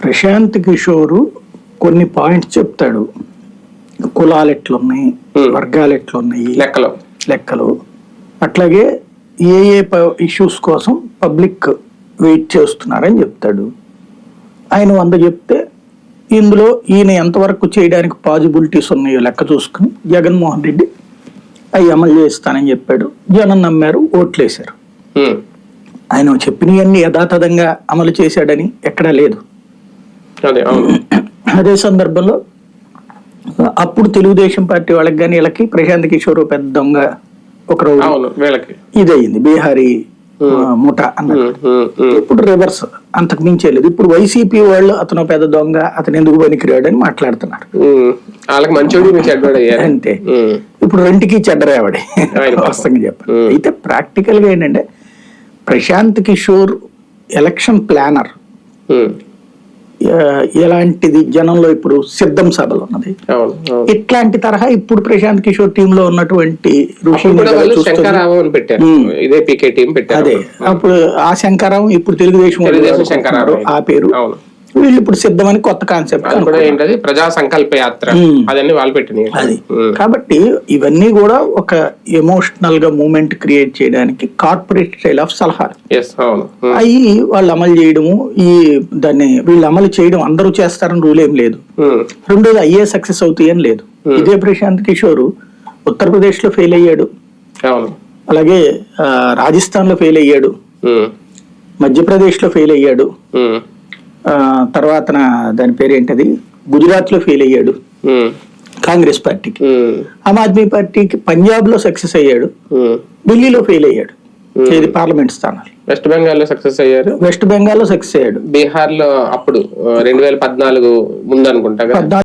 ప్రశాంత్ కిషోర్ కొన్ని పాయింట్స్ చెప్తాడు. కులాలు ఎట్లున్నాయి, వర్గాలు ఎట్లున్నాయి, లెక్కలు అట్లాగే ఏ ఇష్యూస్ కోసం పబ్లిక్ వెయిట్ చేస్తున్నారని చెప్తాడు. ఆయన 100 చెప్తే ఇందులో ఈయన ఎంతవరకు చేయడానికి పాజిబిలిటీస్ ఉన్నాయో లెక్క చూసుకుని జగన్మోహన్ రెడ్డి అవి అమలు చేస్తానని చెప్పాడు. జనం నమ్మారు, ఓట్లేశారు. ఆయన చెప్పినవన్నీ యథాతథంగా అమలు చేశాడని ఎక్కడా లేదు. అదే సందర్భంలో అప్పుడు తెలుగుదేశం పార్టీ వాళ్ళకి కానీ వీళ్ళకి ప్రశాంత్ కిషోర్ పెద్ద దొంగ ఒక రోజు ఇదయింది, బీహారీ ముఠా అన్నది. ఇప్పుడు రివర్స్, అంతకు మించే లేదు. ఇప్పుడు వైసీపీ వాళ్ళు అతను పెద్ద దొంగ, అతను ఎందుకు పనికిరాడు అని మాట్లాడుతున్నారు. అంతే, ఇప్పుడు రెంటికి చెడ్డరేవాడి వాస్తవంగా చెప్పాలి. అయితే ప్రాక్టికల్ గా ఏంటంటే ప్రశాంత్ కిషోర్ ఎలక్షన్ ప్లానర్. ఎలాంటిది జనంలో ఇప్పుడు సిద్ధం సభలు ఉన్నది, ఇట్లాంటి తరహా ఇప్పుడు ప్రశాంత్ కిషోర్ టీమ్ లో ఉన్నటువంటి అదే అప్పుడు ఆ శంకరావు ఇప్పుడు తెలుగుదేశం ఆ పేరు, వీళ్ళు ఇప్పుడు సిద్ధమని కొత్త కాన్సెప్ట్ ప్రజా సంకల్ప యాత్ర అదన్నీ వాళ్ళు పెట్టినాయి. అది కాబట్టి ఇవన్నీ కూడా ఒక ఎమోషనల్ గా మూమెంట్ క్రియేట్ చేయడానికి కార్పొరేట్ స్టైల్ ఆఫ్ సలహాలు అవి వాళ్ళు అమలు చేయడము. దాన్ని వీళ్ళు అమలు చేయడం అందరూ చేస్తారని రూల్ ఏం లేదు. రెండోది అయ్యే సక్సెస్ అవుతాయి అని లేదు. ఇదే ప్రశాంత్ కిషోర్ ఉత్తరప్రదేశ్ లో ఫెయిల్ అయ్యాడు, అలాగే రాజస్థాన్ లో ఫెయిల్ అయ్యాడు, మధ్యప్రదేశ్ లో ఫెయిల్ అయ్యాడు, తర్వాత దాని పేరు ఏంటది గుజరాత్ లో ఫెయిల్ అయ్యాడు కాంగ్రెస్ పార్టీకి. ఆమ్ ఆద్మీ పార్టీకి పంజాబ్ లో సక్సెస్ అయ్యాడు, ఢిల్లీలో ఫెయిల్ అయ్యాడు. ఇది పార్లమెంట్ స్థానాలు. వెస్ట్ బెంగాల్ లో సక్సెస్ అయ్యారు, వెస్ట్ బెంగాల్ లో సక్సెస్ అయ్యాడు. బీహార్ లో అప్పుడు 2014 ముందు అనుకుంటా